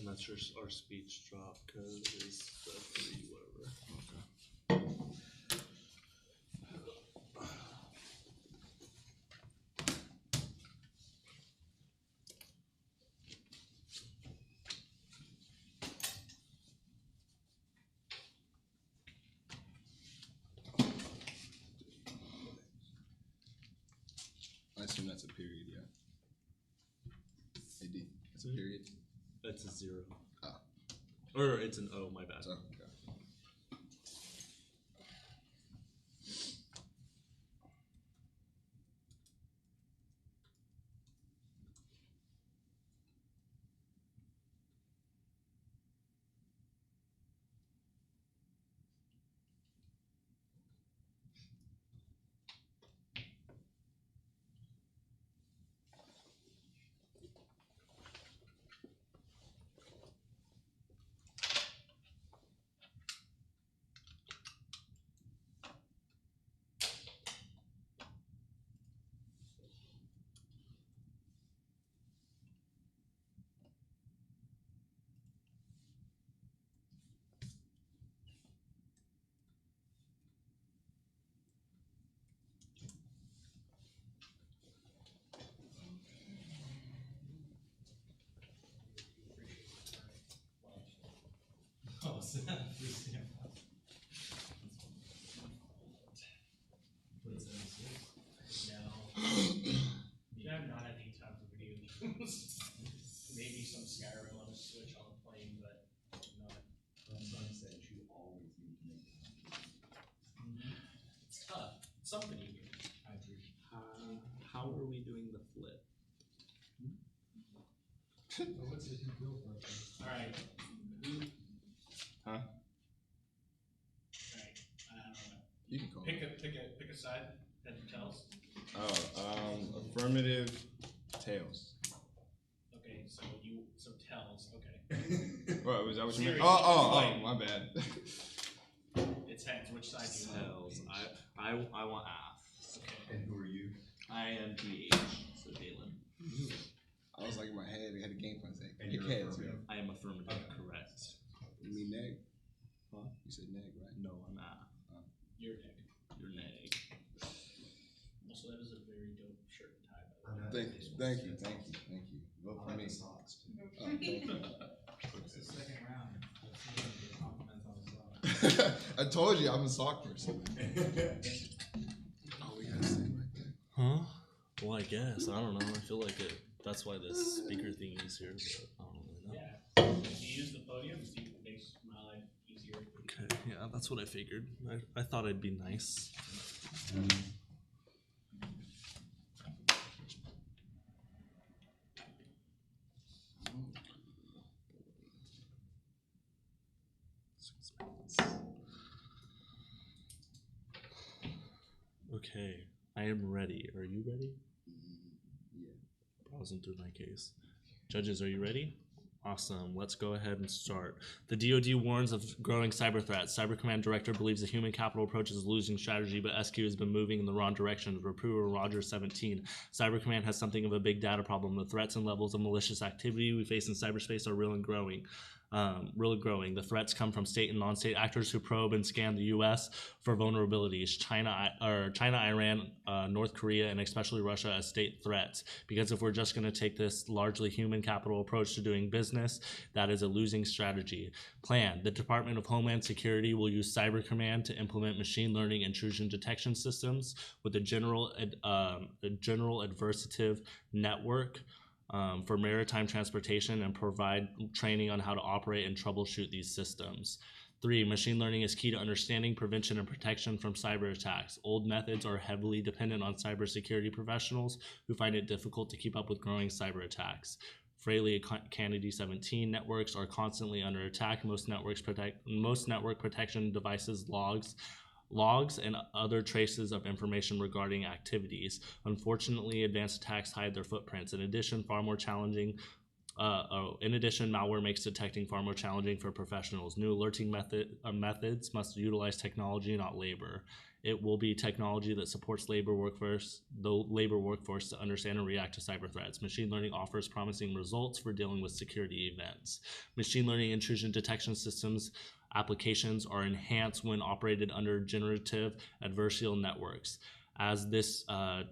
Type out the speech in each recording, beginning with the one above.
that's our speech drop code is the 3 whatever. Okay. I assume that's a period, yeah. AD, that's a period. That's a 0. Oh. Or it's an O, my bad. So, okay. Oh, snap. Yeah, I've not had any time for video games. Maybe some Skyrim on a Switch on a plane, but not. My son said you always need to make time. It's tough. It's something you do. I agree. How are we doing the flip? So what's it you go for? Alright. Huh? Alright. I don't know. You can call Pick it. a side. Head and tails. Oh, affirmative tails. Okay, so tails. Okay. What, was that what you meant? Serious. Oh, my bad. It's heads. Which side do you want? Tails. I want ath. Okay. And who are you? I am PH, so Daylon. I was like in my head, I had a game plan saying, And pick you're heads, affirmative. I am affirmative, correct. You mean neg? Huh? You said neg, right? No, I'm ath. Your pick. You're neg. Also, that is a very dope shirt and tie. By I the way. know. Thank you. Vote I for like me. the socks too. Oh, thank you. It's the second round. Let's see if we get compliments on the song. I told you I'm a sock person. Oh, we got a stand right there. Huh? Well, I guess. I don't know. I feel like it. That's why this speaker thing is here, but I don't really know. Yeah. If you use the podium, it makes my life easier. Okay, yeah, that's what I figured. I thought I'd be nice. Okay, I am ready. Are you ready? Yeah. Browsing through my case. Judges, are you ready? Awesome. Let's go ahead and start. The DoD warns of growing cyber threats. Cyber Command Director believes the human capital approach is a losing strategy, but SQ has been moving in the wrong direction. Reprover Roger 17. Cyber Command has something of a big data problem. The threats and levels of malicious activity we face in cyberspace are real and growing. The threats come from state and non-state actors who probe and scan the U.S. for vulnerabilities. China, Iran, North Korea, and especially Russia as state threats. Because if we're just going to take this largely human capital approach to doing business, that is a losing strategy. Plan: the Department of Homeland Security will use Cyber Command to implement machine learning intrusion detection systems with a general adversative network. For maritime transportation and provide training on how to operate and troubleshoot these systems. 3. Machine learning is key to understanding, prevention, and protection from cyber attacks. Old methods are heavily dependent on cybersecurity professionals who find it difficult to keep up with growing cyber attacks. Fraley Kennedy 17 networks are constantly under attack. Most network protection devices logs and other traces of information regarding activities. Unfortunately, advanced attacks hide their footprints. In addition, malware makes detecting far more challenging for professionals. New alerting methods must utilize technology, not labor. It will be technology that supports the labor workforce to understand and react to cyber threats. Machine learning offers promising results for dealing with security events. Machine learning intrusion detection systems applications are enhanced when operated under generative adversarial networks, as this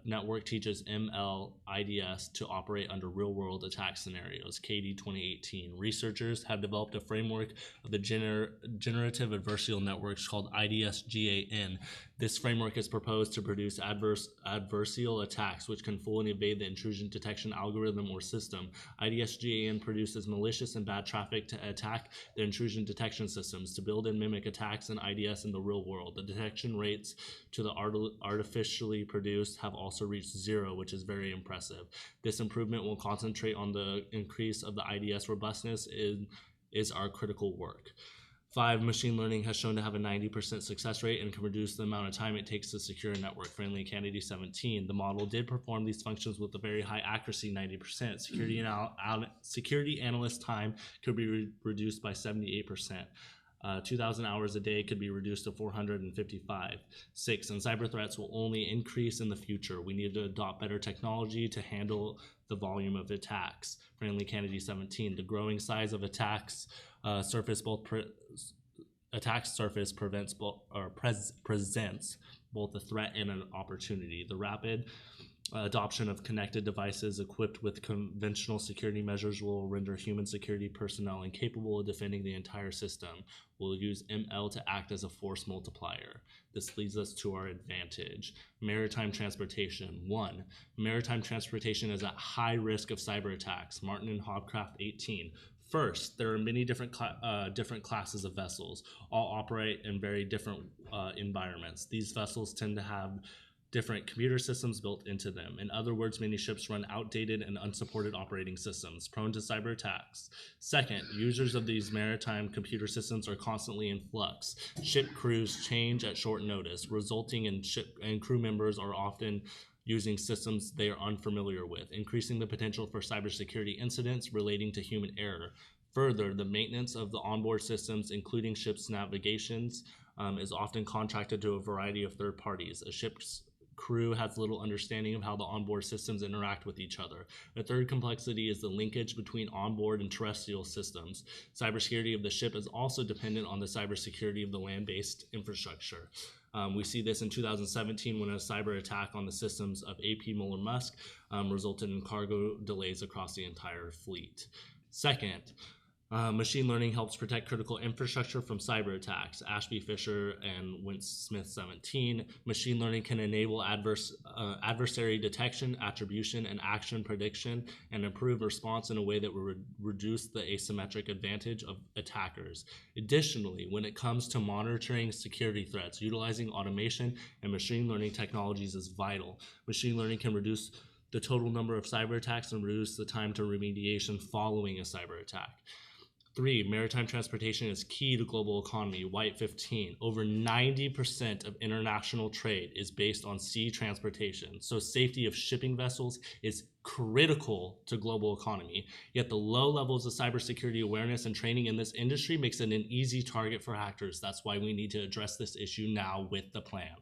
network teaches ML IDS to operate under real-world attack scenarios. KD 2018. Researchers have developed a framework of the generative adversarial networks called IDS-GAN. This framework is proposed to produce adversarial attacks which can fully evade the intrusion detection algorithm or system. IDS-GAN produces malicious and bad traffic to attack the intrusion detection systems, to build and mimic attacks in IDS in the real world. The detection rates to the artificially produced have also reached 0, which is very impressive. This improvement will concentrate on the increase of the IDS robustness is our critical work. 5. Machine learning has shown to have a 90% success rate and can reduce the amount of time it takes to secure a network. Friendly Candidate 17. The model did perform these functions with a very high accuracy, 90%. Security analyst time could be reduced by 78%. 2,000 hours a day could be reduced to 455. 6. And cyber threats will only increase in the future. We need to adopt better technology to handle the volume of attacks. Friendly Candidate 17. The growing size of attacks presents both a threat and an opportunity. The rapid adoption of connected devices equipped with conventional security measures will render human security personnel incapable of defending the entire system. We'll use ML to act as a force multiplier. This leads us to our advantage. Maritime transportation. 1. Maritime transportation is at high risk of cyber attacks. Martin and Hobcraft 18. First, there are many different classes of vessels, all operate in very different environments. These vessels tend to have different computer systems built into them. In other words, many ships run outdated and unsupported operating systems, prone to cyber attacks. Second, users of these maritime computer systems are constantly in flux. Ship crews change at short notice, resulting in ship and crew members are often using systems they are unfamiliar with, increasing the potential for cybersecurity incidents relating to human error. Further, the maintenance of the onboard systems, including ship's navigations, is often contracted to a variety of third parties. A ship's crew has little understanding of how the onboard systems interact with each other. The third complexity is the linkage between onboard and terrestrial systems. Cybersecurity of the ship is also dependent on the cybersecurity of the land-based infrastructure. We see this in 2017 when a cyber attack on the systems of AP Moller Musk resulted in cargo delays across the entire fleet. Second, machine learning helps protect critical infrastructure from cyber attacks. Ashby Fisher and Wentz Smith 17. Machine learning can enable adversary detection, attribution, and action prediction, and improve response in a way that will reduce the asymmetric advantage of attackers. Additionally, when it comes to monitoring security threats, utilizing automation and machine learning technologies is vital. Machine learning can reduce the total number of cyber attacks and reduce the time to remediation following a cyber attack. 3. Maritime transportation is key to global economy. White 15. Over 90% of international trade is based on sea transportation, so safety of shipping vessels is critical to global economy. Yet the low levels of cybersecurity awareness and training in this industry makes it an easy target for hackers. That's why we need to address this issue now with the plan.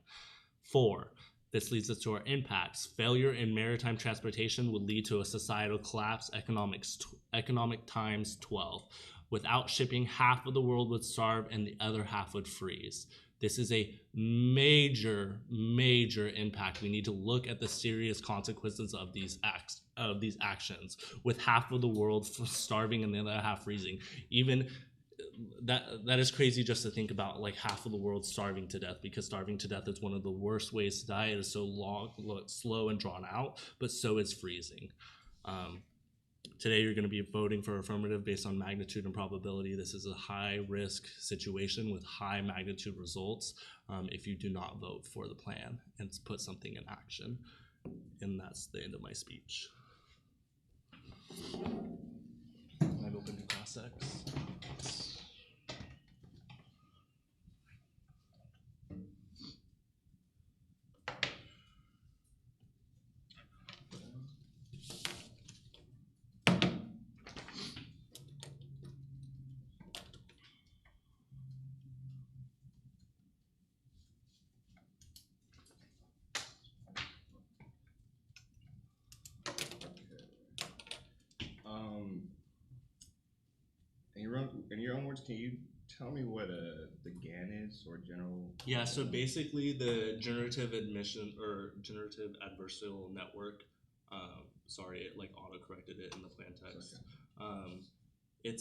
4. This leads us to our impacts. Failure in maritime transportation would lead to a societal collapse, economic times 12. Without shipping, half of the world would starve and the other half would freeze. This is a major, major impact. We need to look at the serious consequences of these actions. With half of the world starving and the other half freezing, even that is crazy just to think about, like half of the world starving to death, because starving to death is one of the worst ways to die. It is so long, slow, and drawn out, but so is freezing. Today, you're going to be voting for affirmative based on magnitude and probability. This is a high-risk situation with high magnitude results if you do not vote for the plan and put something in action. And that's the end of my speech. I've opened to cross-sects. in your own words, can you tell me what the GAN is, or general? Yeah, so basically the generative adversarial network, sorry, it like auto corrected it in the plain text. Okay. It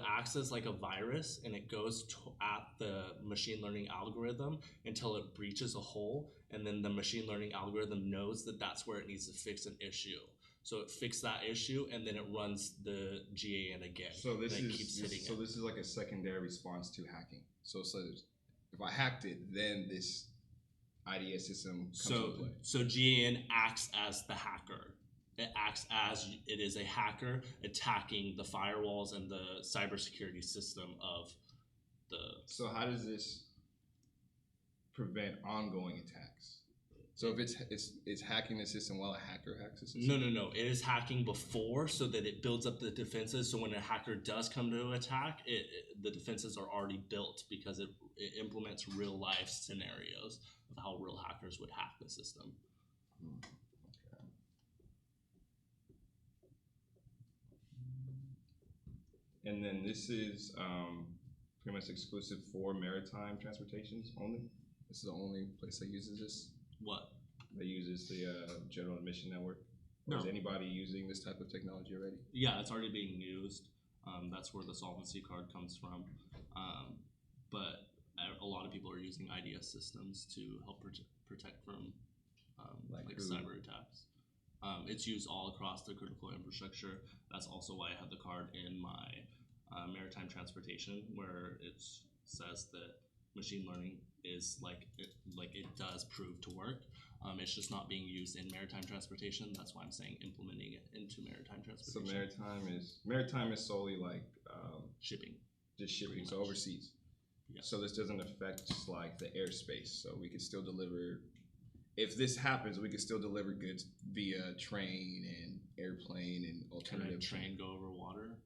acts as like a virus, and it goes at the machine learning algorithm until it breaches a hole, and then the machine learning algorithm knows that that's where it needs to fix an issue. So it fixes that issue, and then it runs the GAN again. So this and it is keeps hitting so it. this is like a secondary response to hacking. So if I hacked it, then this IDS system comes into play. So GAN acts as the hacker. It acts as it is a hacker attacking the firewalls and the cybersecurity system of the. So how does this prevent ongoing attacks? So if it's hacking the system while a hacker hacks the system? No. It is hacking before, so that it builds up the defenses. So when a hacker does come to attack, the defenses are already built, because it implements real life scenarios of how real hackers would hack the system. And then this is pretty much exclusive for maritime transportations only. This is the only place that uses this. What? That uses the general admission network. Or No. is anybody using this type of technology already? Yeah, it's already being used. That's where the solvency card comes from. But a lot of people are using IDS systems to help protect from like cyber attacks. It's used all across the critical infrastructure. That's also why I have the card in my maritime transportation, where it says that machine learning is it does prove to work. It's just not being used in maritime transportation. That's why I'm saying implementing it into maritime transportation. So maritime is solely like shipping. Just shipping, so overseas. Yeah. So this doesn't affect like the airspace. So we could still deliver. If this happens, we could still deliver goods via train and airplane and alternative. Can a train go over water?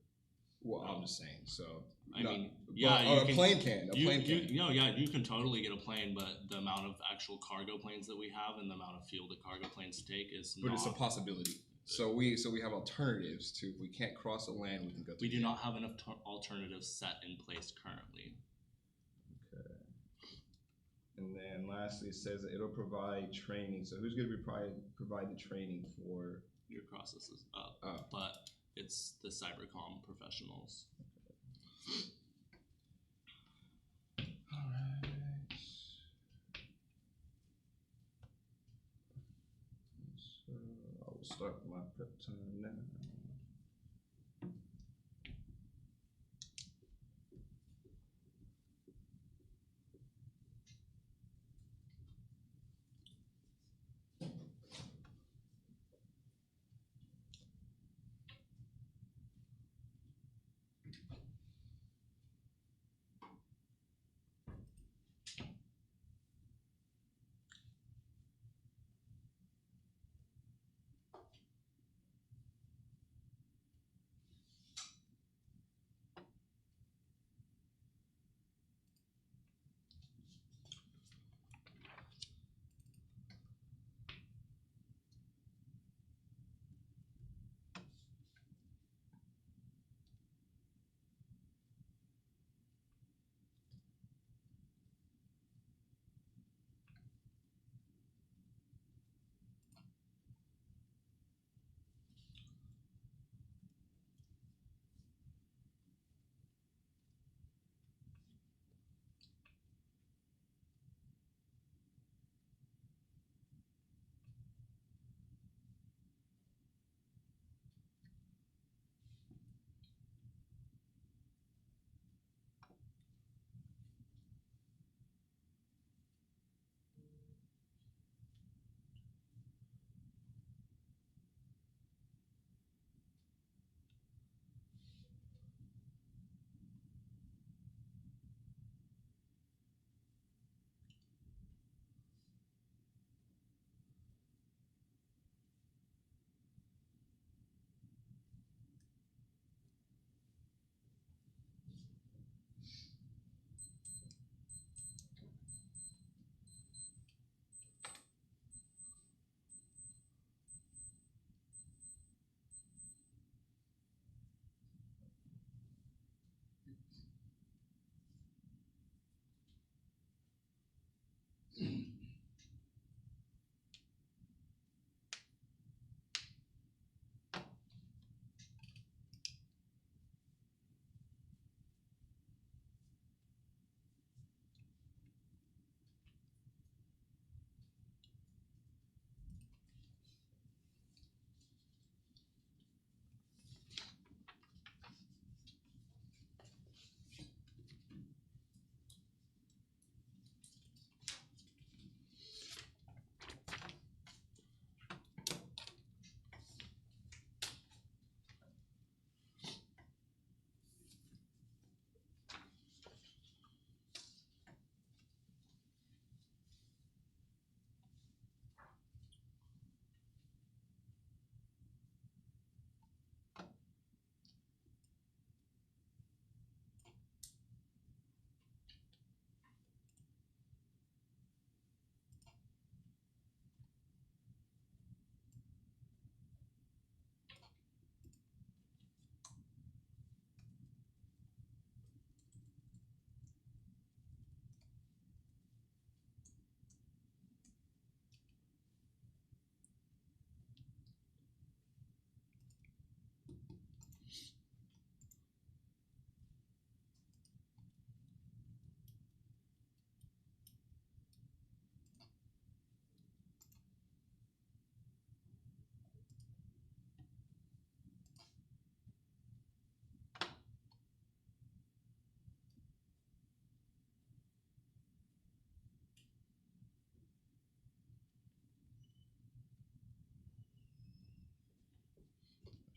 Well, I'm just saying. So I mean, yeah, or a plane can. A plane can. You can totally get a plane, but the amount of actual cargo planes that we have and the amount of fuel that cargo planes take is. But it's a possibility. So we have alternatives to. If we can't cross the land, we can go. We do not have enough alternatives set in place currently. Okay. And then lastly, it says that it'll provide training. So who's going to provide the training for your processes up? Oh. But it's the cybercom professionals. All right. So I will start my prep time now.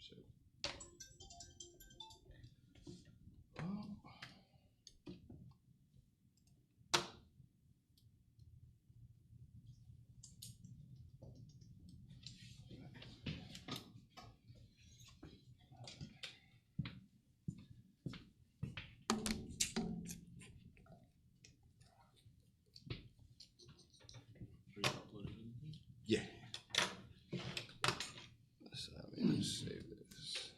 Shit. Yeah. So, let me just save this.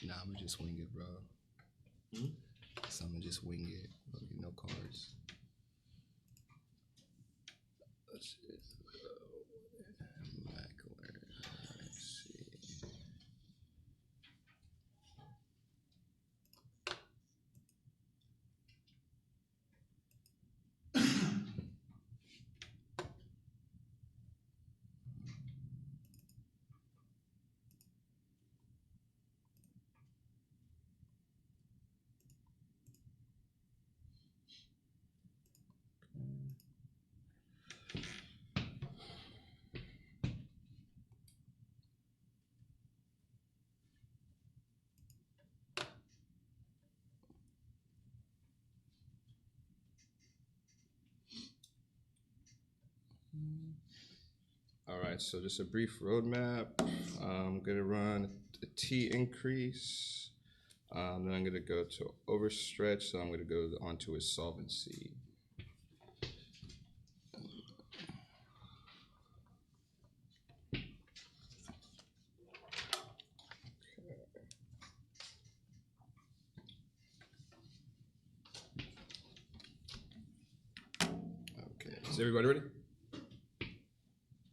Nah, I'm gonna just wing it, bro. So I'm gonna just wing it. Okay, no cards. Let's see. Mackler. Let's see. All right, so just a brief roadmap. I'm gonna run a T increase. Then I'm gonna go to overstretch, so I'm gonna go on to his solvency. Okay, is everybody ready?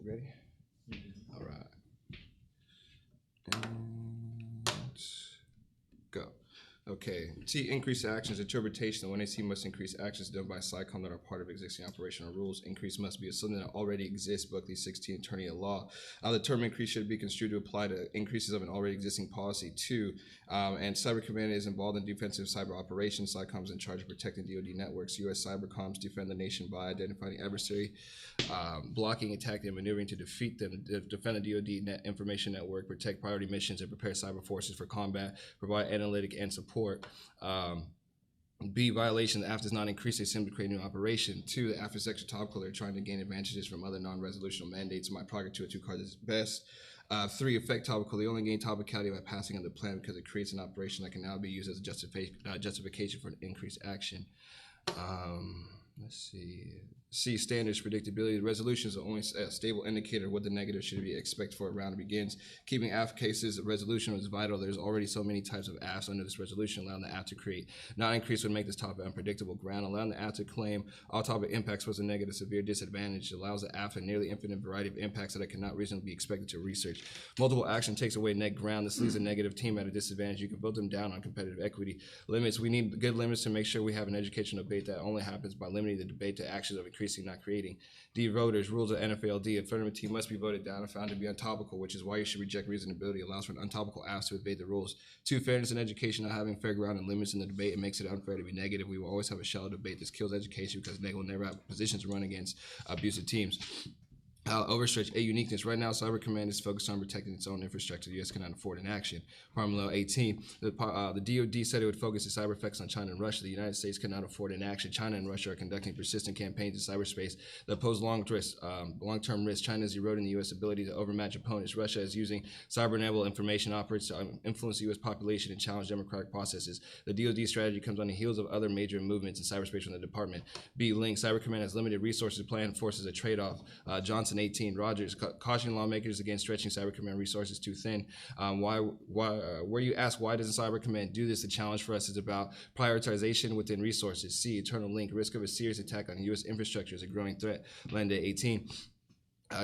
Ready? All right. And go. Okay. T, increase actions. Interpretation. When AC must increase actions done by SciComm that are part of existing operational rules. Increase must be something that already exists. Buckley 16, attorney at law. The term increase should be construed to apply to increases of an already existing policy. 2. And Cyber Command is involved in defensive cyber operations. SciComm is in charge of protecting DoD networks. U.S. cybercoms defend the nation by identifying the adversary, blocking, attacking, and maneuvering to defeat them, defend the DoD information network, protect priority missions, and prepare cyber forces for combat, provide analytic and support. B, violation. The AF does not increase, they simply create a new operation. 2, the AF is extra topical. They're trying to gain advantages from other non-resolutional mandates. My progress to a 2 cards is best. 3, effect topical. They only gain topicality by passing on the plan because it creates an operation that can now be used as a justification for an increased action. Let's see. C, standards, predictability. The resolution is the only stable indicator of what the negative should be expected for a round begins. Keeping AF cases, resolution is vital. There's already so many types of AFs under this resolution, allowing the AF to create. Not increase would make this topic unpredictable ground. Allowing the AF to claim all topic impacts was a negative severe disadvantage. It allows the AF a nearly infinite variety of impacts that it cannot reasonably be expected to research. Multiple action takes away net ground. This leaves a negative team at a disadvantage. You can vote them down on competitive equity. Limits. We need good limits to make sure we have an educational debate that only happens by limiting the debate to actions of increasing, not creating. D, voters. Rules of NFLD. Affirmative team must be voted down and found to be untopical, which is why you should reject reasonability. Allows for an untopical ask to evade the rules. 2, fairness in education. Not having fair ground and limits in the debate, it makes it unfair to be negative. We will always have a shallow debate. This kills education because they will never have positions to run against abusive teams. Overstretch. A, uniqueness. Right now, Cyber Command is focused on protecting its own infrastructure. The U.S. cannot afford an action. Parallel 18. The DoD said it would focus its cyber effects on China and Russia. The United States cannot afford an action. China and Russia are conducting persistent campaigns in cyberspace that pose long-term risks. China is eroding the U.S. ability to overmatch opponents. Russia is using cyber-enabled information operates to influence the U.S. population and challenge democratic processes. The DoD strategy comes on the heels of other major movements in cyberspace from the department. B, link. Cyber Command has limited resources. Plan forces a trade-off. Johnson 18. Rogers, cautioning lawmakers against stretching Cyber Command resources too thin. Where you ask why doesn't Cyber Command do this, the challenge for us is about prioritization within resources. C, eternal link. Risk of a serious attack on U.S. infrastructure is a growing threat. Lende 18.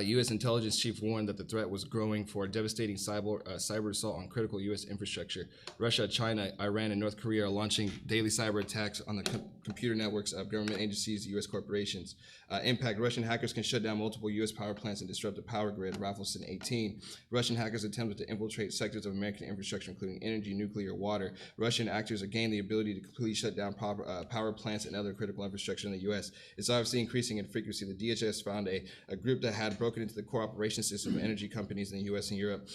U.S. intelligence chief warned that the threat was growing for a devastating cyber assault on critical U.S. infrastructure. Russia, China, Iran, and North Korea are launching daily cyber attacks on the computer networks of government agencies, U.S. corporations. Impact. Russian hackers can shut down multiple U.S. power plants and disrupt the power grid. Raffleson 18. Russian hackers attempted to infiltrate sectors of American infrastructure, including energy, nuclear, water. Russian actors have gained the ability to completely shut down power plants and other critical infrastructure in the U.S. It's obviously increasing in frequency. The DHS found a group that had broken into the core operation system of energy companies in the U.S. and Europe.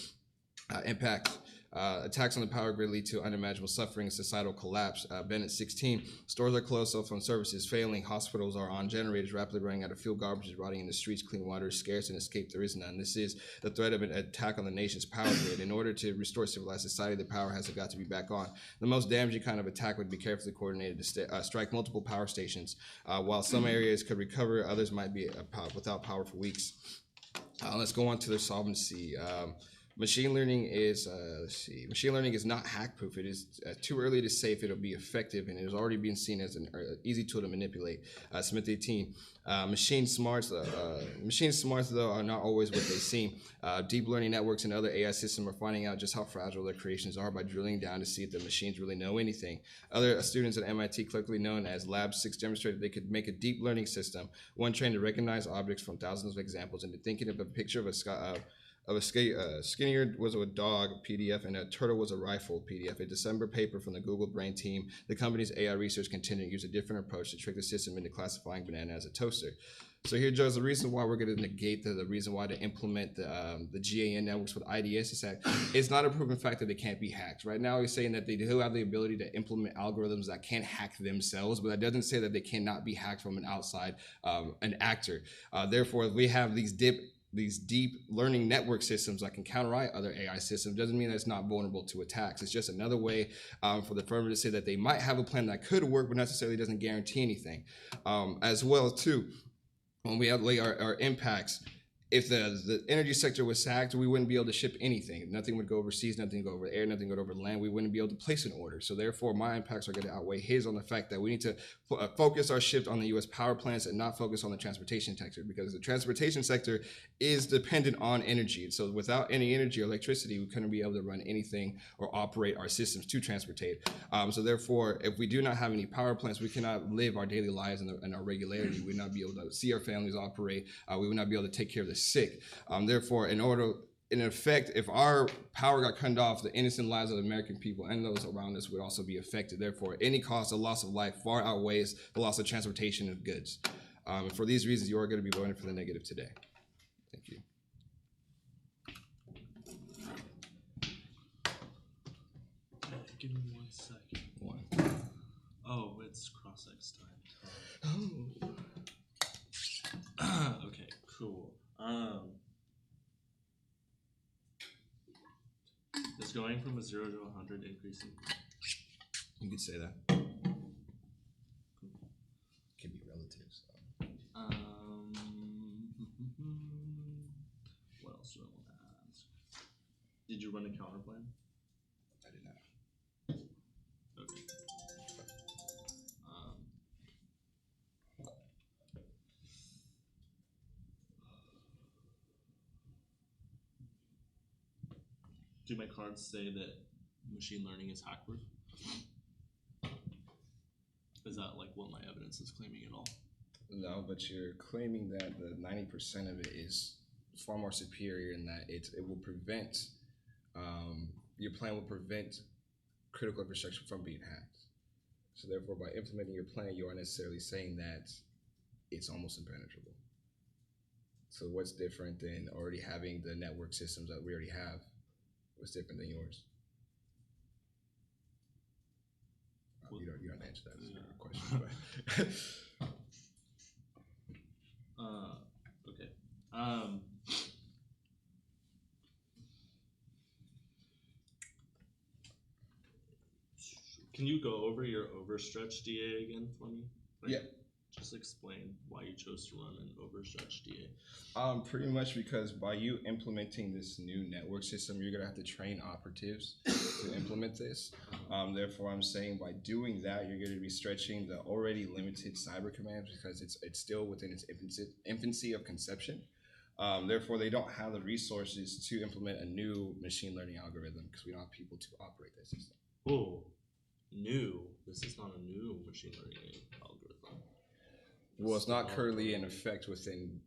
Impact. Attacks on the power grid lead to unimaginable suffering and societal collapse. Bennett 16. Stores are closed, cell phone services failing, hospitals are on generators, rapidly running out of fuel, garbage is rotting in the streets, clean water is scarce, and escape there is none. This is the threat of an attack on the nation's power grid. In order to restore civilized society, the power has got to be back on. The most damaging kind of attack would be carefully coordinated to strike multiple power stations. While some areas could recover, others might be without power for weeks. Let's go on to their solvency. Machine learning is machine learning is not hack proof. It is too early to say if it'll be effective, and it is already being seen as an easy tool to manipulate. Smith 18. Machine smarts though are not always what they seem. Deep learning networks and other AI systems are finding out just how fragile their creations are by drilling down to see if the machines really know anything. Other students at MIT, colloquially known as Lab 6, demonstrated they could make a deep learning system, one trained to recognize objects from thousands of examples, into thinking of a picture of a skinnier was a dog PDF and a turtle was a rifle PDF. A December paper from the Google Brain team, the company's AI research continued to use a different approach to trick the system into classifying banana as a toaster. So here, Joe's the reason why we're going to negate the reason why to implement the GAN networks with IDS is that it's not a proven fact that they can't be hacked. Right now, he's saying that they do have the ability to implement algorithms that can't hack themselves, but that doesn't say that they cannot be hacked from an outside an actor. Therefore, we have these deep learning network systems that can counteract other AI systems. Doesn't mean that it's not vulnerable to attacks. It's just another way for the firm to say that they might have a plan that could work, but necessarily doesn't guarantee anything. As well, too, when we have our impacts, if the energy sector was sacked, we wouldn't be able to ship anything. Nothing would go overseas, nothing would go over air, nothing would go over land. We wouldn't be able to place an order. So therefore, my impacts are going to outweigh his on the fact that we need to focus our shift on the U.S. power plants and not focus on the transportation sector, because the transportation sector is dependent on energy. And so without any energy or electricity, we couldn't be able to run anything or operate our systems to transportate. So therefore, if we do not have any power plants, we cannot live our daily lives in our regularity. We would not be able to see our families operate. We would not be able to take care of the sick. Therefore, in effect, if our power got cut off, the innocent lives of the American people and those around us would also be affected. Therefore, any cost of loss of life far outweighs the loss of transportation of goods. And for these reasons, you are going to be voting for the negative today. Thank you. Give me 1 second. One. Oh, it's cross-X time. Oh. Okay, cool. Is going from a 0 to 100 increasing? You could say that. Can be relative. So. What else do I want to ask? Did you run a counter plan? I did not. Okay. Do my cards say that machine learning is hack proof? Is that like what my evidence is claiming at all? No, but you're claiming that the 90% of it is far more superior in that it will prevent, your plan will prevent critical infrastructure from being hacked. So therefore, by implementing your plan, you aren't necessarily saying that it's almost impenetrable. So what's different than already having the network systems that we already have? What's different than yours? You don't answer that. It's a question. But Okay. Can you go over your overstretch DA again for me? Like, yeah. Just explain why you chose to run an overstretch DA. Pretty much because by you implementing this new network system, you're gonna have to train operatives to implement this. Therefore, I'm saying by doing that, you're gonna be stretching the already limited cyber commands because it's still within its infancy of conception. Therefore, they don't have the resources to implement a new machine learning algorithm because we don't have people to operate that system. Oh, new. This is not a new machine learning algorithm. Well, it's not currently in effect within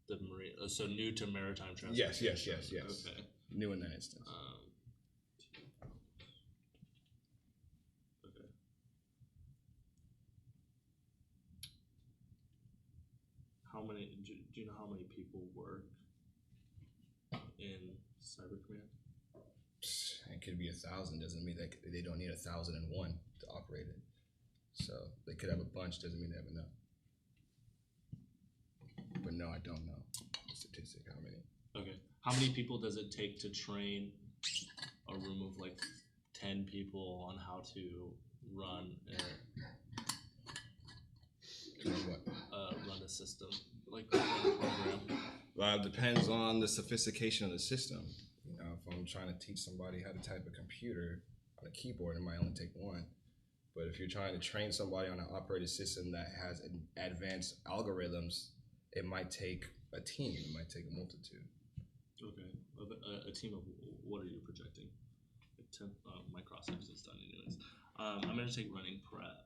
the marine. So new to maritime transport. Yes. Okay. New in that instance. Okay. How many? Do you know how many people work in Cyber Command? it could be 1,000. Doesn't mean that they don't need 1,001 to operate it. So they could have a bunch. Doesn't mean they have enough. But no, I don't know the statistic. How many? Okay. How many people does it take to train a room of like 10 people on how to run run a system, like run a program? It depends on the sophistication of the system. You know, if I'm trying to teach somebody how to type a computer on a keyboard, it might only take one. But if you're trying to train somebody on an operating system that has advanced algorithms, it might take a team. It might take a multitude. Okay. A team of what are you projecting? 10. My cross section is done anyways. I'm gonna take running prep.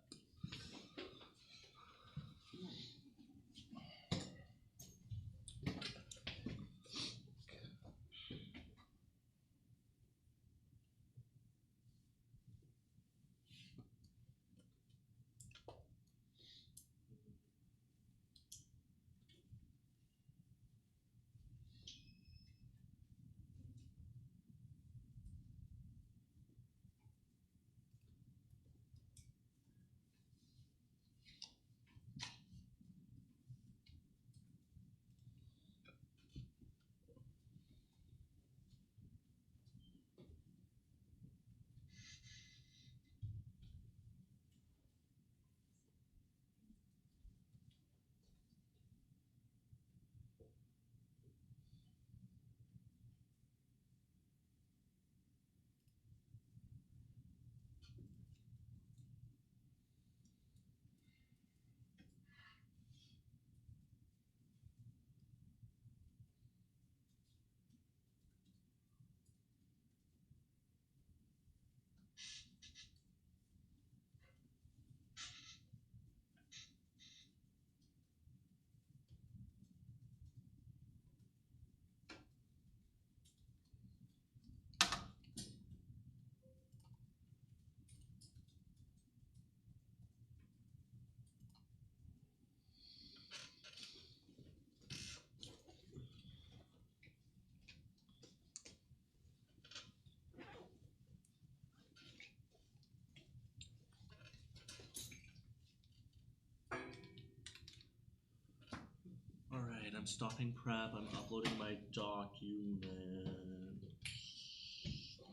Alright, I'm stopping prep. I'm uploading my document.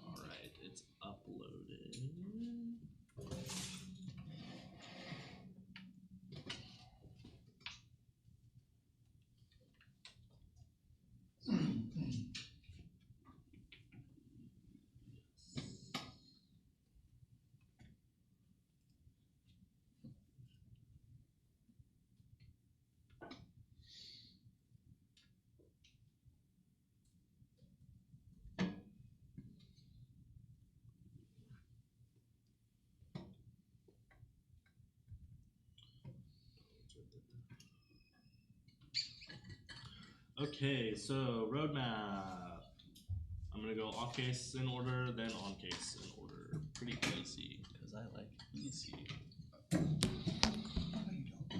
Alright, it's uploaded. Okay, so roadmap. I'm gonna go off case in order, then on case in order. Pretty easy, because I like easy.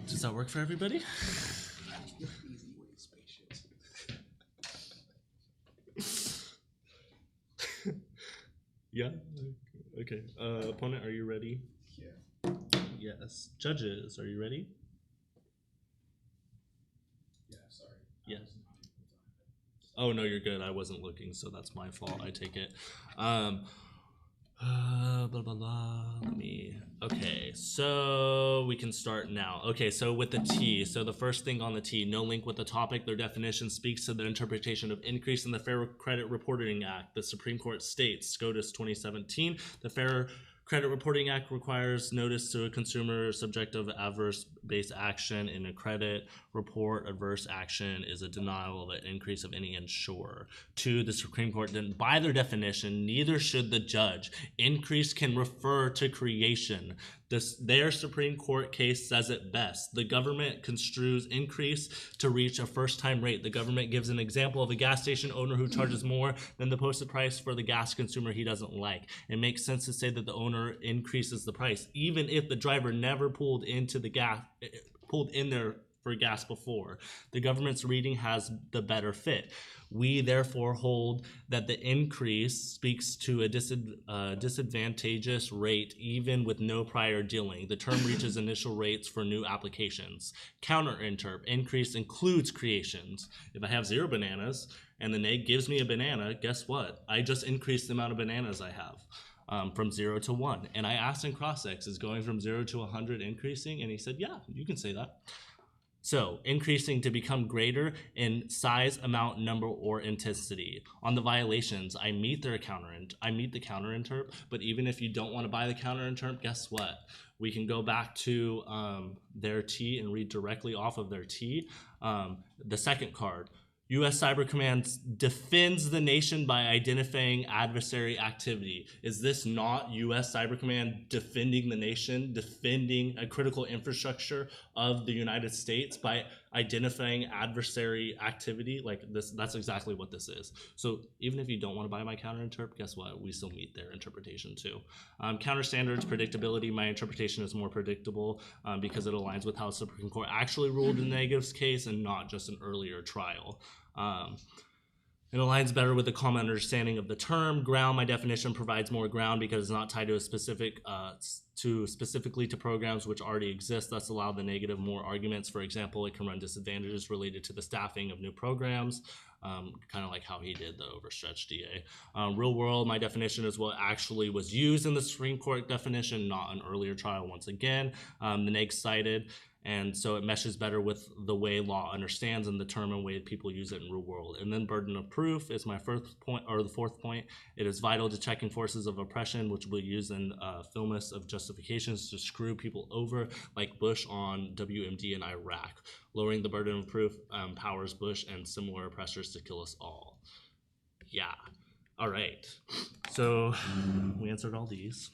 Does that work for everybody? Easy way, spaceships. Yeah. Okay. Opponent, are you ready? Yeah. Yes. Judges, are you ready? Yeah, sorry. Yeah. Oh no, you're good. I wasn't looking, so that's my fault. I take it. Blah blah blah. Okay, so we can start now. Okay, so with the T, so the first thing on the T, no link with the topic. Their definition speaks to the interpretation of increase in the Fair Credit Reporting Act. The Supreme Court states, SCOTUS 2017, the Fair Credit Reporting Act requires notice to a consumer subject of adverse-based action in a credit report. Adverse action is a denial of an increase of any insurer. 2, the Supreme Court didn't buy their definition, neither should the judge. Increase can refer to creation. Their Supreme Court case says it best. The government construes increase to reach a first-time rate. The government gives an example of a gas station owner who charges more than the posted price for the gas consumer he doesn't like. It makes sense to say that the owner increases the price, even if the driver never pulled in there for gas before. The government's reading has the better fit. We therefore hold that the increase speaks to a disadvantageous rate even with no prior dealing. The term reaches initial rates for new applications. Counterinterp, increase includes creations. If I have 0 bananas and the neg gives me a banana, guess what? I just increased the amount of bananas I have. From 0 to 1. And I asked in cross-ex, is going from 0 to 100 increasing? And he said, yeah, you can say that. So increasing to become greater in size, amount, number, or intensity. On the violations, I meet the counterinterp, but even if you don't want to buy the counterinterp, guess what? We can go back to their T and read directly off of their T. The second card, U.S. Cyber Command defends the nation by identifying adversary activity. Is this not U.S. Cyber Command defending the nation, defending a critical infrastructure of the United States by identifying adversary activity? Like this, that's exactly what this is. So even if you don't want to buy my counterinterp, guess what? We still meet their interpretation too. Counter standards, predictability. My interpretation is more predictable because it aligns with how Supreme Court actually ruled in the negatives case and not just an earlier trial. It aligns better with the common understanding of the term. Ground, my definition provides more ground because it's not tied to a specific, specifically to programs which already exist. Thus allow the negative more arguments. For example, it can run disadvantages related to the staffing of new programs, kind of like how he did the overstretched DA. Real world, my definition is what actually was used in the Supreme Court definition, not an earlier trial once again. The neg cited. And so it meshes better with the way law understands and the term and way people use it in real world. And then burden of proof is my first point, or the fourth point. It is vital to checking forces of oppression, which we'll use in filmus of justifications to screw people over, like Bush on WMD in Iraq. Lowering the burden of proof empowers Bush and similar oppressors to kill us all. Yeah. All right. So we answered all these.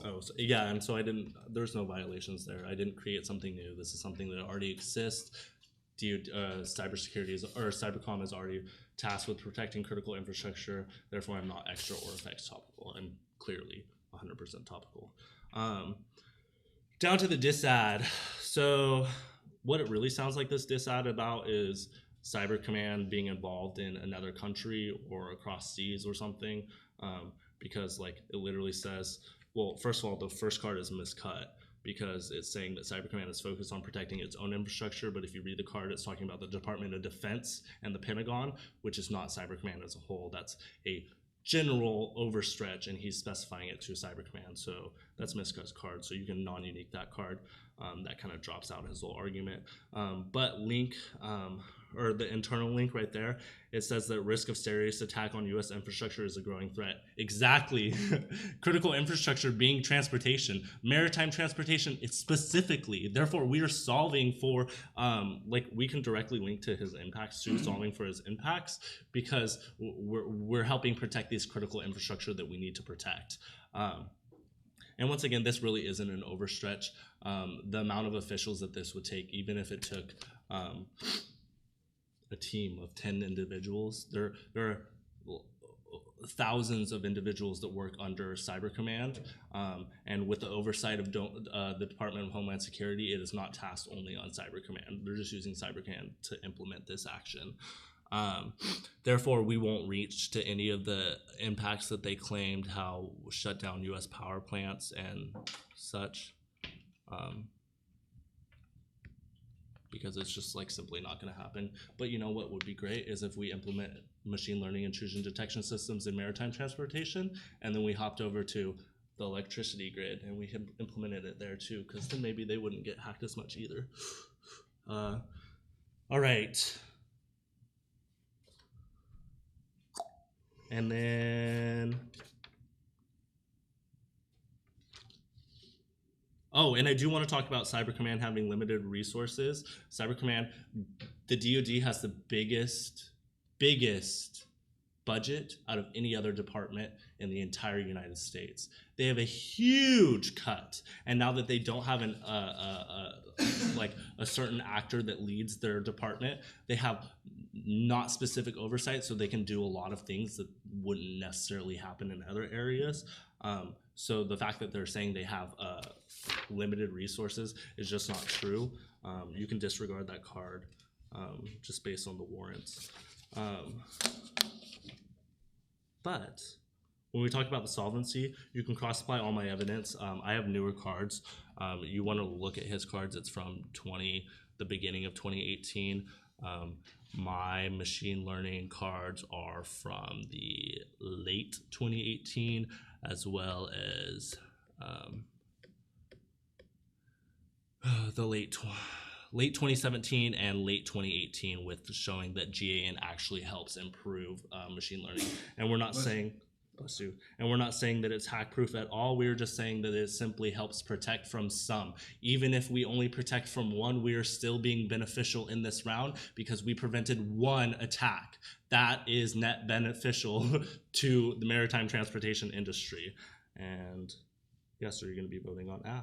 Oh, so, yeah, and so there's no violations there. I didn't create something new. This is something that already exists. Cybersecurity or Cybercom is already tasked with protecting critical infrastructure. Therefore, I'm not extra or effects topical. I'm clearly 100% topical. Down to the disad. So what it really sounds like this disad about is Cyber Command being involved in another country or across seas or something, because like it literally says, well, first of all, the first card is miscut because it's saying that Cyber Command is focused on protecting its own infrastructure, but if you read the card, it's talking about the Department of Defense and the Pentagon, which is not Cyber Command as a whole. That's a general overstretch, and he's specifying it to Cyber Command, so that's miscut's card, so you can non-unique that card. That kind of drops out his little argument. But link, or the internal link right there, it says that risk of serious attack on U.S. infrastructure is a growing threat. Exactly. Critical infrastructure being transportation, maritime transportation specifically. Therefore, we are solving for, like we can directly link to his impacts too, solving for his impacts, because we're helping protect these critical infrastructure that we need to protect. And once again, this really isn't an overstretch. The amount of officials that this would take, even if it took a team of 10 individuals, there are thousands of individuals that work under Cyber Command, and with the oversight of the Department of Homeland Security, it is not tasked only on Cyber Command. They're just using Cyber Command to implement this action. Therefore, we won't reach to any of the impacts that they claimed, how shut down U.S. power plants and such, because it's just like simply not going to happen. But you know what would be great is if we implement machine learning intrusion detection systems in maritime transportation, and then we hopped over to the electricity grid and we had implemented it there too, because then maybe they wouldn't get hacked as much either. All right. And then, oh, and I do want to talk about Cyber Command having limited resources. Cyber Command, the DoD has the biggest budget out of any other department in the entire United States. They have a huge cut, and now that they don't have like a certain actor that leads their department, they have not specific oversight, so they can do a lot of things that wouldn't necessarily happen in other areas. So the fact that they're saying they have limited resources is just not true. You can disregard that card just based on the warrants. But when we talk about the solvency, you can cross-apply all my evidence. I have newer cards. You want to look at his cards. It's from the beginning of 2018. My machine learning cards are from the late 2018, as well as the late 2017 and late 2018, with showing that GAN actually helps improve machine learning. And we're not saying, and we're not saying that it's hack proof at all. We're just saying that it simply helps protect from some. Even if we only protect from one, we are still being beneficial in this round because we prevented one attack. That is net beneficial to the maritime transportation industry. And yes, so you're going to be voting on A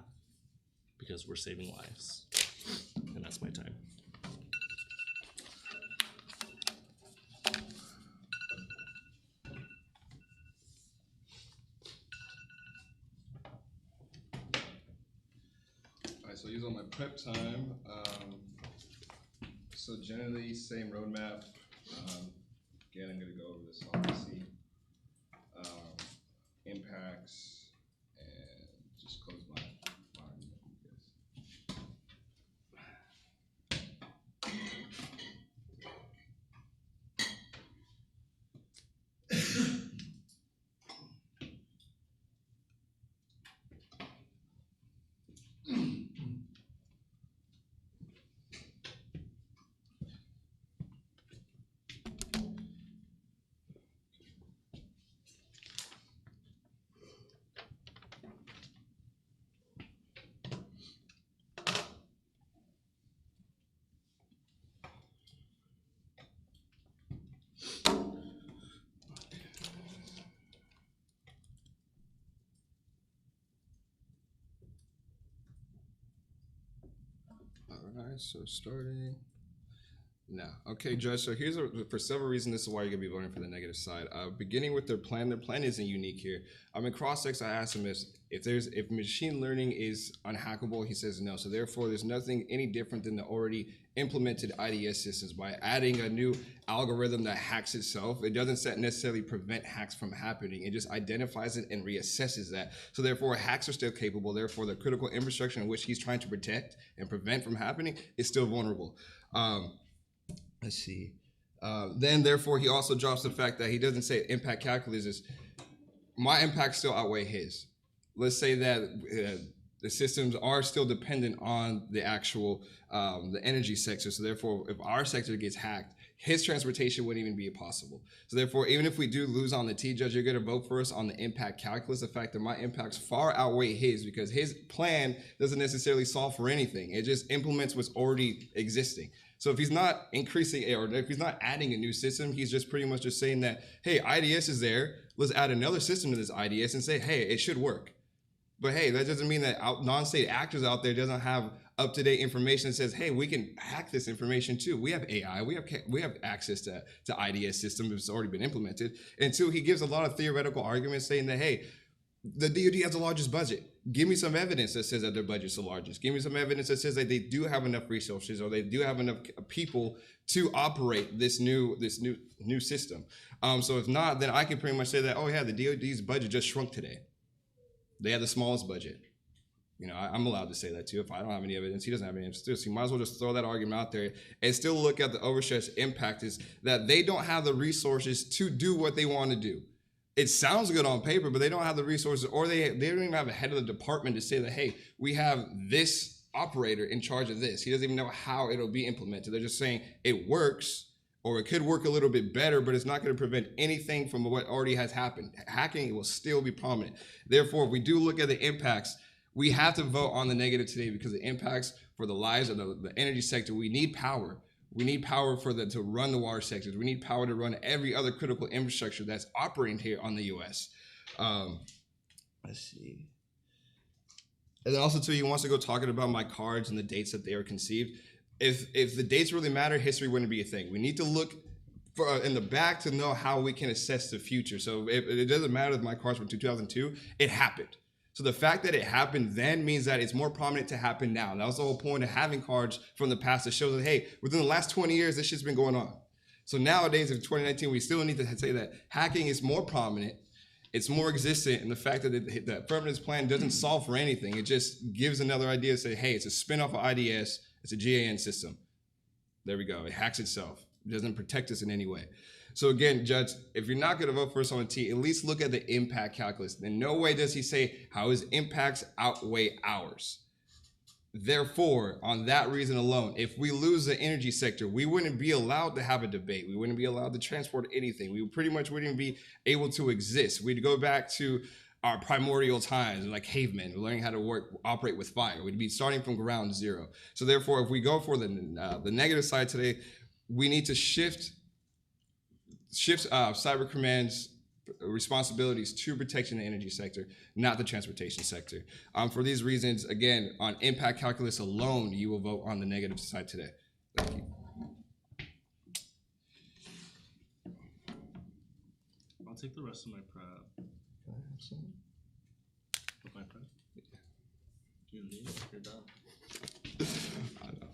because we're saving lives. And that's my time. Alright, so use all my prep time. So generally, same roadmap. Again, I'm going to go over the solvency, impacts, and just close my environment. Alright, so starting now. Okay, Judge, so for several reasons, this is why you're going to be voting for the negative side. Beginning with their plan isn't unique here. In cross-ex, I asked him if machine learning is unhackable, he says no. So therefore, there's nothing any different than the already implemented IDS systems. By adding a new algorithm that hacks itself, it doesn't necessarily prevent hacks from happening. It just identifies it and reassesses that. So therefore, hacks are still capable. Therefore, the critical infrastructure in which he's trying to protect and prevent from happening is still vulnerable. Let's see. Then, therefore, he also drops the fact that he doesn't say impact calculus is my impact still outweigh his. Let's say that the systems are still dependent on the actual the energy sector. So therefore, if our sector gets hacked, his transportation wouldn't even be possible. So therefore, even if we do lose on the T, Judge, you're going to vote for us on the impact calculus. The fact that my impacts far outweigh his because his plan doesn't necessarily solve for anything. It just implements what's already existing. So if he's not increasing or if he's not adding a new system, he's just pretty much just saying that, hey, IDS is there. Let's add another system to this IDS and say, hey, it should work. But hey, that doesn't mean that non-state actors out there doesn't have up-to-date information that says, hey, we can hack this information too. We have AI, we have access to IDS systems that's already been implemented. And two, he gives a lot of theoretical arguments saying that, hey, the DoD has the largest budget. Give me some evidence that says that their budget's the largest. Give me some evidence that says that they do have enough resources or they do have enough people to operate this new system. So if not, then I can pretty much say that, oh yeah, the DoD's budget just shrunk today. They have the smallest budget. You know, I'm allowed to say that too. If I don't have any evidence, he doesn't have any evidence. So you might as well just throw that argument out there and still look at the overstretched impact is that they don't have the resources to do what they want to do. It sounds good on paper, but they don't have the resources or they don't even have a head of the department to say that, hey, we have this operator in charge of this. He doesn't even know how it'll be implemented. They're just saying it works or it could work a little bit better, but it's not going to prevent anything from what already has happened. Hacking will still be prominent. Therefore, if we do look at the impacts, we have to vote on the negative today because the impacts for the lives of the energy sector, we need power. We need power to run the water sectors. We need power to run every other critical infrastructure that's operating here on the U.S. Let's see. And then also, too, he wants to go talking about my cards and the dates that they are conceived. If the dates really matter, history wouldn't be a thing. We need to look in the back to know how we can assess the future. So it doesn't matter if my cards from 2002, it happened. So the fact that it happened then means that it's more prominent to happen now. And that was the whole point of having cards from the past that shows that, hey, within the last 20 years, this shit's been going on. So nowadays, in 2019, we still need to say that hacking is more prominent, it's more existent, and the fact that the permanence plan doesn't solve for anything, it just gives another idea to say, hey, it's a spin-off of IDS, it's a GAN system. There we go, it hacks itself. It doesn't protect us in any way. So again, Judge, if you're not going to vote for us on T, at least look at the impact calculus. In no way does he say how his impacts outweigh ours. Therefore, on that reason alone, if we lose the energy sector, we wouldn't be allowed to have a debate. We wouldn't be allowed to transport anything. We pretty much wouldn't be able to exist. We'd go back to our primordial times, like cavemen, learning how to operate with fire. We'd be starting from ground zero. So therefore, if we go for the negative side today, we need to shift Cyber Command's responsibilities to protection in the energy sector, not the transportation sector. For these reasons, again, on impact calculus alone, you will vote on the negative side today. Thank you. I'll take the rest of my prep. Can I have some? With my prep? Do you need it? You're done. I know.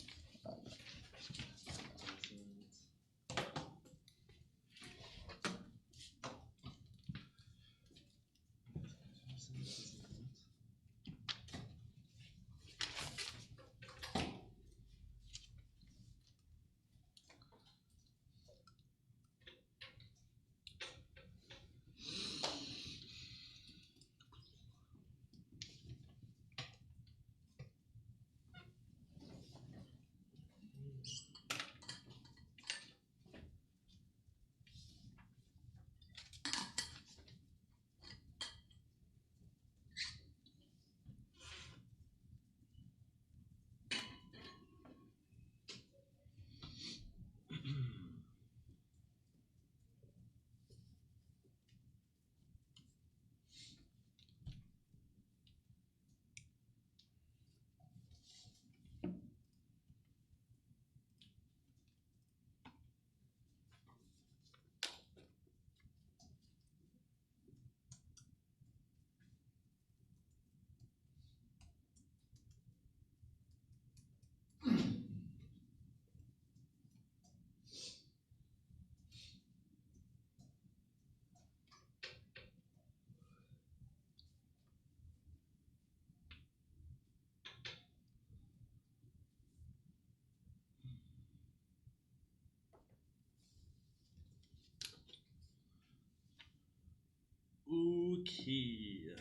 Okay.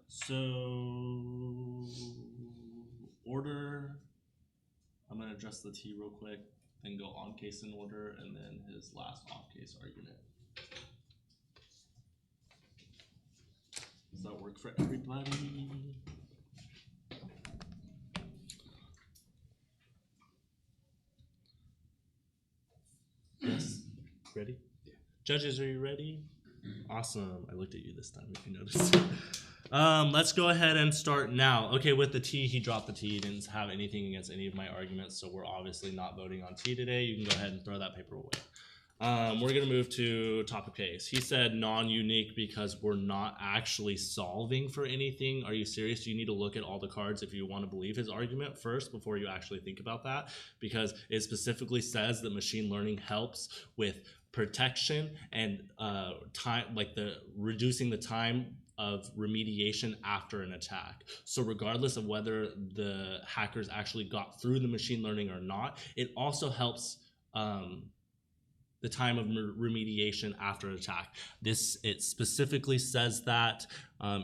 So order. I'm gonna address the T real quick, then go on case in order, and then his last off case argument. Does that work for everybody? Yes. Ready? Yeah. Judges, are you ready? Awesome. I looked at you this time, if you noticed. Let's go ahead and start now. Okay, with the T, he dropped the T. He didn't have anything against any of my arguments, so we're obviously not voting on T today. You can go ahead and throw that paper away. We're going to move to topic case. He said non-unique because we're not actually solving for anything. Are you serious? You need to look at all the cards if you want to believe his argument first before you actually think about that, because it specifically says that machine learning helps with protection and time, like the reducing the time of remediation after an attack. So regardless of whether the hackers actually got through the machine learning or not, it also helps the time of remediation after an attack. It specifically says that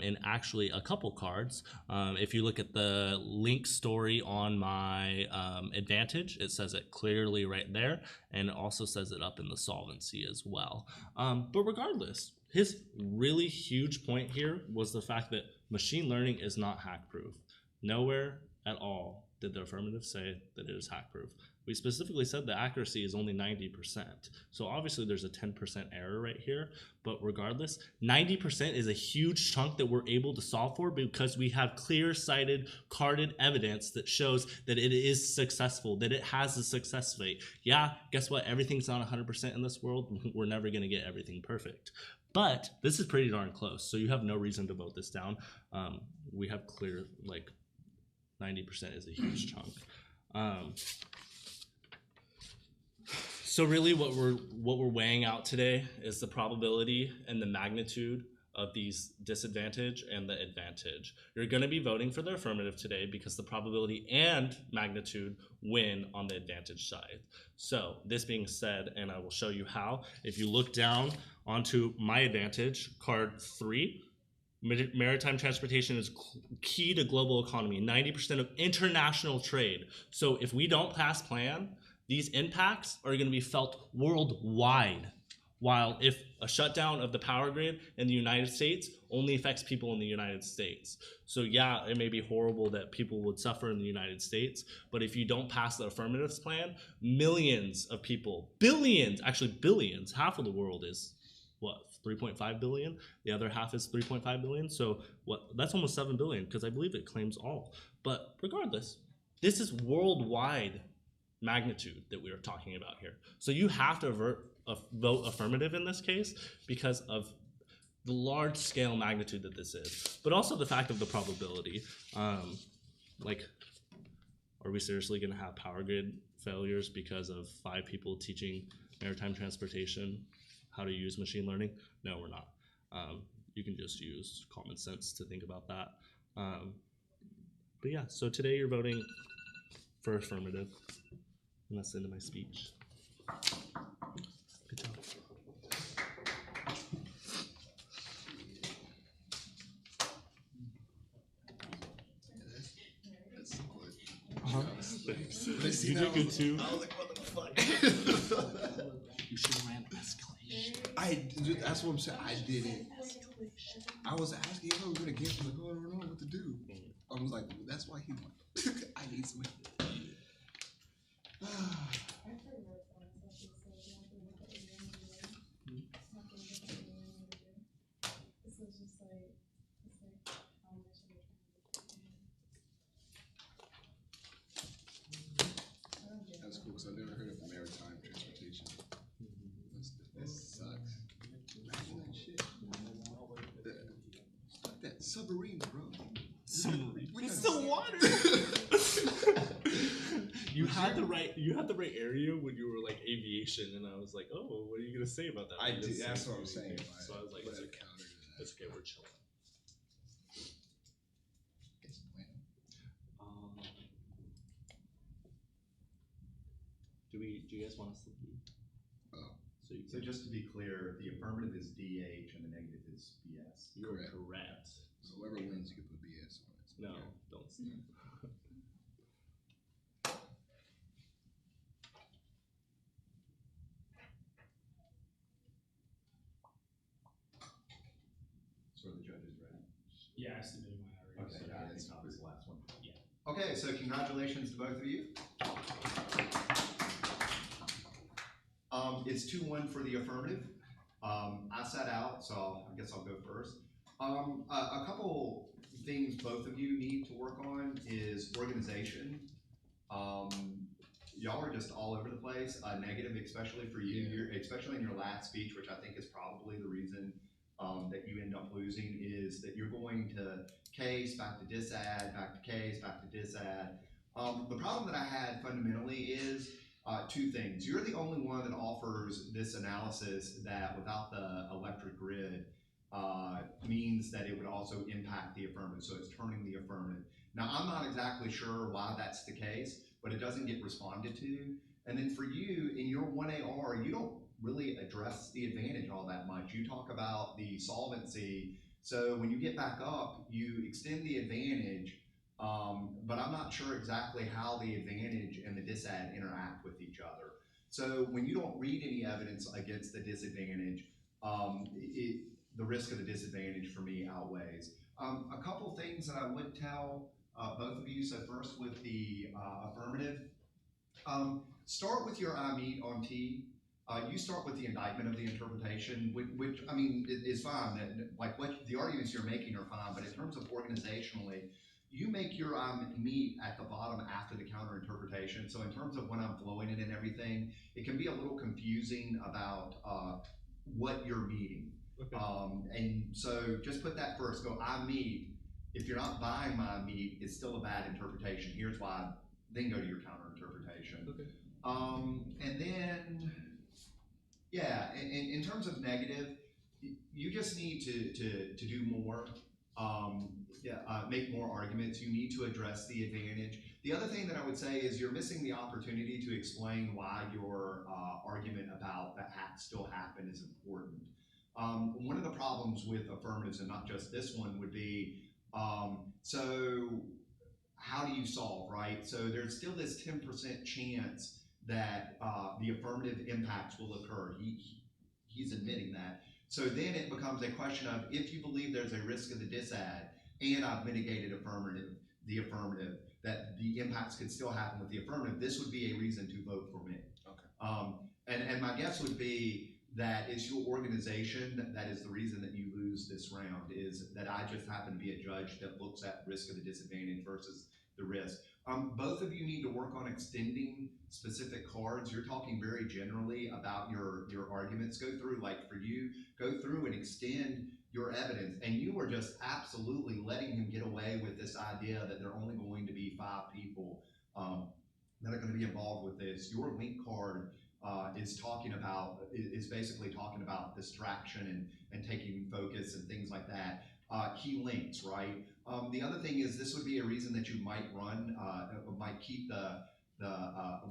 in actually a couple cards. If you look at the link story on my advantage, it says it clearly right there, and it also says it up in the solvency as well. But regardless, his really huge point here was the fact that machine learning is not hack proof. Nowhere at all did the affirmative say that it is hack proof. We specifically said the accuracy is only 90%. So obviously there's a 10% error right here, but regardless, 90% is a huge chunk that we're able to solve for because we have clear-sighted, carded evidence that shows that it is successful, that it has a success rate. Yeah, guess what? Everything's not 100% in this world. We're never gonna get everything perfect. But this is pretty darn close, so you have no reason to vote this down. We have clear, like 90% is a huge chunk. So really what we're weighing out today is the probability and the magnitude of these disadvantage and the advantage. You're going to be voting for the affirmative today because the probability and magnitude win on the advantage side. So this being said, and I will show you how, if you look down onto my advantage, card 3, maritime transportation is key to global economy, 90% of international trade. So if we don't pass plan, these impacts are going to be felt worldwide. While if a shutdown of the power grid in the United States only affects people in the United States. So yeah, it may be horrible that people would suffer in the United States, but if you don't pass the affirmatives plan, millions of people, billions, actually billions, half of the world is what, 3.5 billion? The other half is 3.5 billion. So that's almost 7 billion because I believe it claims all. But regardless, this is worldwide magnitude that we are talking about here. So you have to vote affirmative in this case because of the large scale magnitude that this is, but also the fact of the probability. Like, are we seriously going to have power grid failures because of 5 people teaching maritime transportation how to use machine learning? No, we're not. You can just use common sense to think about that. But yeah, so today you're voting for affirmative. And that's the end of my speech. Good job. You did good too. I was like, what the fuck? You should have ran escalation. That's what I'm saying. I didn't. I was asking if I was gonna get him, like, oh, I don't know what to do. I was like, well, that's why he won. I need some help. That's cool, because I've never heard of maritime transportation. That sucks. Imagine that shit. Fuck that submarine, bro. Submarine. We It's gotta- the water. You had the right area when you were like aviation, and I was like, oh, what are you gonna say about that? I You did. just That's said what I'm saying. So I was like, What it's a okay. counter to that. It's okay, we're chilling. It's plan. Do you guys want us to leave? Oh, So you So just to be clear, the affirmative is DH and the negative is BS. you're correct. correct. so whoever wins, you can put BS on it. No, don't say that. So are the judges ready? Yeah, I submitted mine already. Okay, so- yeah, I think that was the last one. Yeah. Okay, so congratulations to both of you. It's 2-1 for the affirmative. I sat out, so I guess I'll go first. A couple things both of you need to work on is organization. Y'all are just all over the place. Negative, especially for you, especially in your last speech, which I think is probably the reason that you end up losing, is that you're going to case, back to disadd, back to case, back to disadd. The problem that I had fundamentally is 2 things. You're the only one that offers this analysis that without the electric grid means that it would also impact the affirmative, so it's turning the affirmative. Now, I'm not exactly sure why that's the case, but it doesn't get responded to. And then for you, in your 1AR, you don't really address the advantage all that much. You talk about the solvency. So when you get back up, you extend the advantage, but I'm not sure exactly how the advantage and the disadd interact with each other. So when you don't read any evidence against the disadvantage, the risk of the disadvantage for me outweighs. A couple things that I would tell both of you. So first with the affirmative, start with your I meet on T. You start with the indictment of the interpretation, which I mean is fine. Like what the arguments you're making are fine, but in terms of organizationally, you make your meet at the bottom after the counter interpretation. So in terms of when I'm flowing it and everything, it can be a little confusing about what you're meeting. Okay. And so just put that first. Go, I meet. If you're not buying my meat, it's still a bad interpretation. Here's why. Then go to your counter interpretation. Okay. And then, yeah, in terms of negative, you just need to do more. Make more arguments. You need to address the advantage. The other thing that I would say is you're missing the opportunity to explain why your argument about that still happen is important. One of the problems with affirmatives, and not just this one, would be, so how do you solve, right? So there's still this 10% chance that the affirmative impacts will occur. He's admitting that. So then it becomes a question of, if you believe there's a risk of the disad, and I've mitigated the affirmative, that the impacts could still happen with the affirmative, this would be a reason to vote for me. Okay. And my guess would be that it's your organization that is the reason that you lose this round, is that I just happen to be a judge that looks at risk of the disadvantage versus the risk. Both of you need to work on extending specific cards. You're talking very generally about your arguments. Go through, like for you, go through and extend your evidence. And you are just absolutely letting him get away with this idea that there are only going to be 5 people that are going to be involved with this. Your link card is basically talking about distraction and taking focus and things like that. He links, right? The other thing is, this would be a reason that you might might keep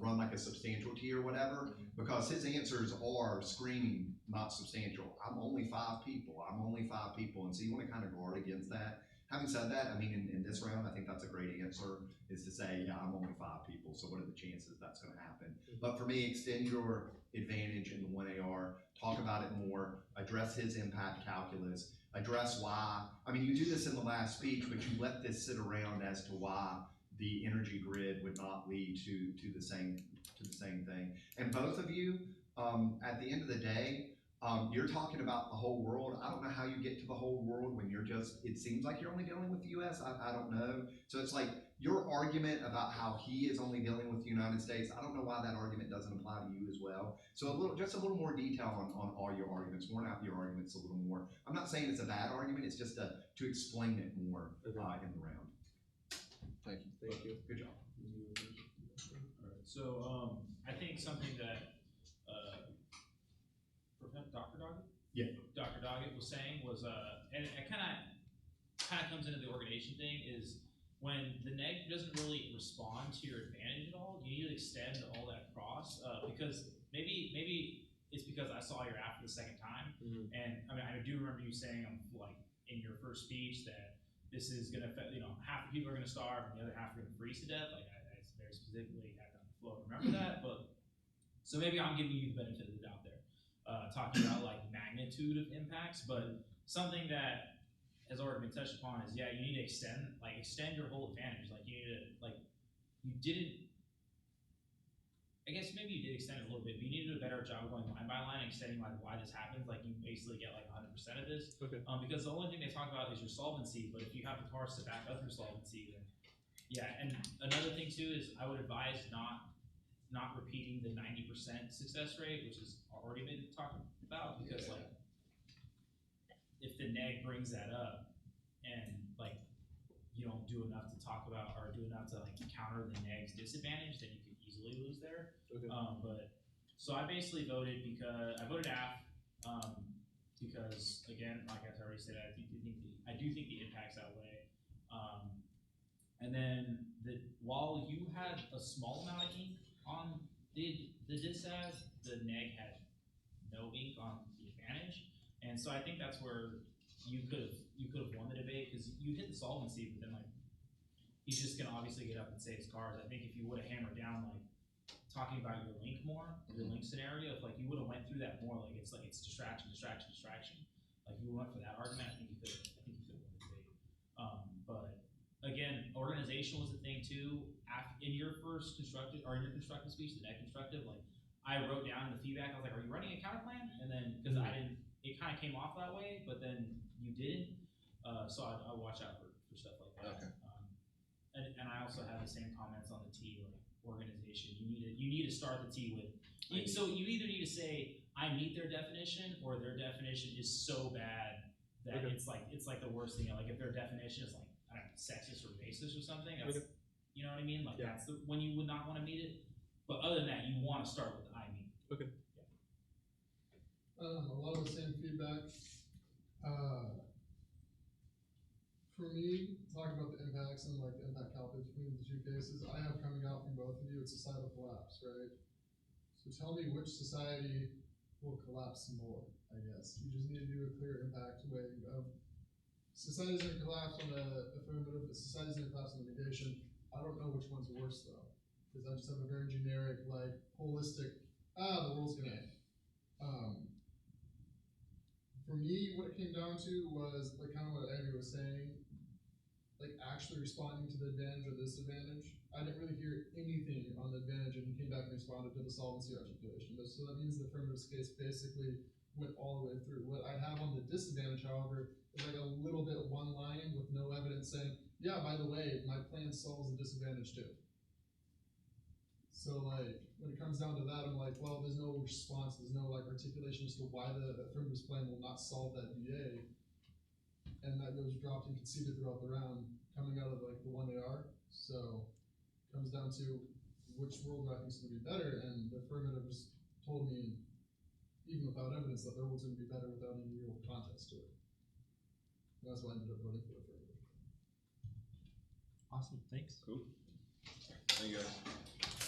run like a substantial T or whatever, because his answers are screaming not substantial. I'm only 5 people. I'm only 5 people. And so you want to kind of guard against that. Having said that, I mean, in this round, I think that's a great answer, is to say, yeah, I'm only 5 people. So what are the chances that's going to happen? But for me, extend your advantage in the 1AR, talk about it more, address his impact calculus, address why. I mean, you do this in the last speech, but you let this sit around as to why the energy grid would not lead to the same thing. And both of you, at the end of the day, you're talking about the whole world. I don't know how you get to the whole world when it seems like you're only dealing with the U.S. I don't know. So it's like your argument about how he is only dealing with the United States, I don't know why that argument doesn't apply to you as well. So just a little more detail on all your arguments, worn out your arguments a little more. I'm not saying it's a bad argument, it's just to explain it more in the round. Thank you. Thank you. Good job. Alright, so, I think something that, Dr. Doggett? Yeah. Dr. Doggett was saying was, and it kind of comes into the organization thing, is when the neg doesn't really respond to your advantage at all, you need to extend all that cross, because maybe it's because I saw your after the second time, and I mean, I do remember you saying, like, in your first speech that this is going to affect, half the people are going to starve and the other half are going to freeze to death. Like, I very specifically had on the floor remember that, but so maybe I'm giving you the benefit of the doubt there, talking about like magnitude of impacts, but something that has already been touched upon is, yeah, you need to extend your whole advantage. Like, you need to, I guess maybe you did extend it a little bit, but you need to do a better job of going line by line and extending like why this happens. Like, you basically get like 100% of this. Okay. Because the only thing they talk about is your solvency, but if you have the cards to back up your solvency, then yeah. And another thing too is I would advise not repeating the 90% success rate, which has already been talked about, because like if the neg brings that up and like you don't do enough to talk about or do enough to like counter the neg's disadvantage, then you can easily lose there. Okay. But so I basically voted because I voted AF because again, like I already said, I do think the impacts outweigh. And then while you had a small amount of ink on the disad, the neg had no ink on the advantage, and so I think that's where you could have won the debate, because you hit the solvency, but then like he's just gonna obviously get up and say his cards. I think if you would have hammered down like talking about your link more, your link scenario, if like you would have went through that more, like it's distraction. Like you went for that argument, I think you could win the debate. But again, organization was the thing too. In your first constructive speech, the net constructive, like I wrote down in the feedback, I was like, "Are you running a counter plan?" And then because I didn't, it kind of came off that way, but then you didn't. So I watch out for stuff like that. Okay. And I also have the same comments on the T, like organization. You need to start the T with. So you either need to say I meet their definition or their definition is so bad that Okay. it's like the worst thing. Like if their definition is like, I don't know, sexist or racist or something, that's, Okay. you know what I mean? Like Yeah. that's the when you would not want to meet it. But other than that, you want to start with I mean. A lot of the same feedback. For me, talking about the impacts and like the impact calculus between the two cases, I have coming out from both of you, it's societal collapse, right? So tell me which society will collapse more, I guess. You just need to do a clear impact weighing of society's gonna collapse on the affirmative, but society's gonna collapse on the negation. I don't know which one's worse though, because I just have a very generic, like, holistic, the world's gonna end. For me, what it came down to was like kind of what Andrew was saying, like actually responding to the advantage or disadvantage. I didn't really hear anything on the advantage, and he came back and responded to the solvency articulation. So that means the affirmative case basically went all the way through. What I have on the disadvantage, however, is like a little bit one line with no evidence saying, yeah, by the way, my plan solves the disadvantage too. So like when it comes down to that, I'm like, well, there's no response, there's no like articulation as to why the affirmative plan will not solve that VA, and that goes dropped and conceded throughout the round, coming out of like the 1AR. So it comes down to which world do I think is going to be better, and the affirmatives told me, even without evidence, that their world's going to be better without any real context to it. And that's why I ended up voting for the affirmative. Awesome. Thanks. Cool. Thank you guys.